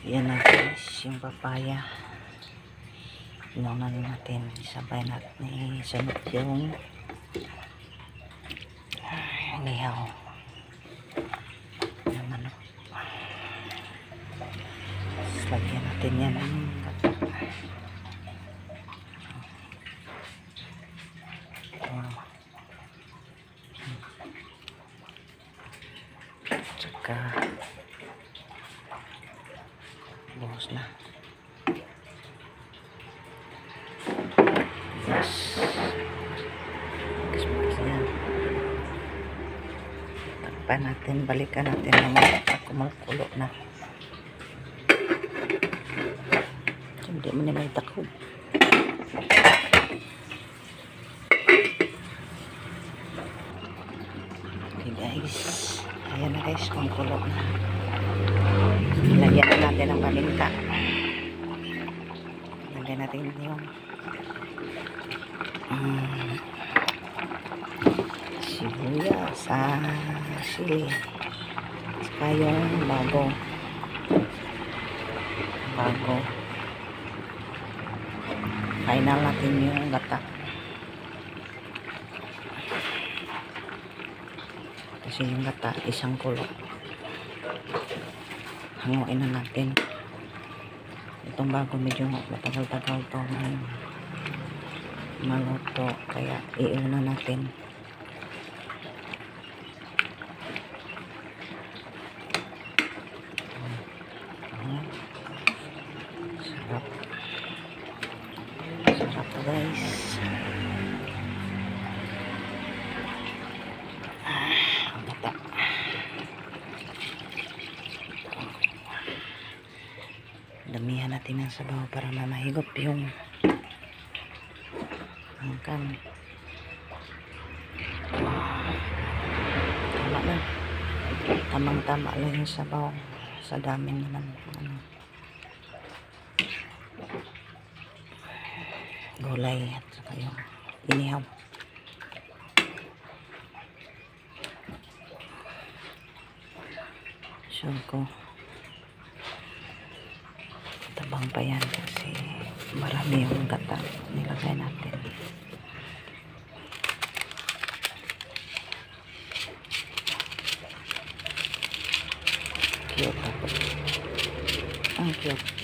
Yan na guys, yung papaya. Inunan natin. Sabay natin isunod yung lihaw. Naman. Lagyan natin yan ng tsaka buhos na. Yes. Yan. Takpan natin, balikan natin na kumukulo na. Hindi mo na may takog. Okay guys, ayan na guys, kumukulo na. Lagyan na natin ang paminta. Lagyan natin yung sibuyas, sili, saka yung bago final natin yung gata kasi yung gata isang kulo. Hanguin na natin itong bago, medyo matagal-tagal to maluto, kaya iuna natin. Sarap to guys. Ang bata. Damihan natin ang sabaw para mamahigop yung angkan. Tama na. Tamang-tama lang yung sabaw sa dami naman. Gulay at saka yung inihaw. Sure ko tabang pa yan kasi marami yung gata nilagay natin. Cute. Ang cute.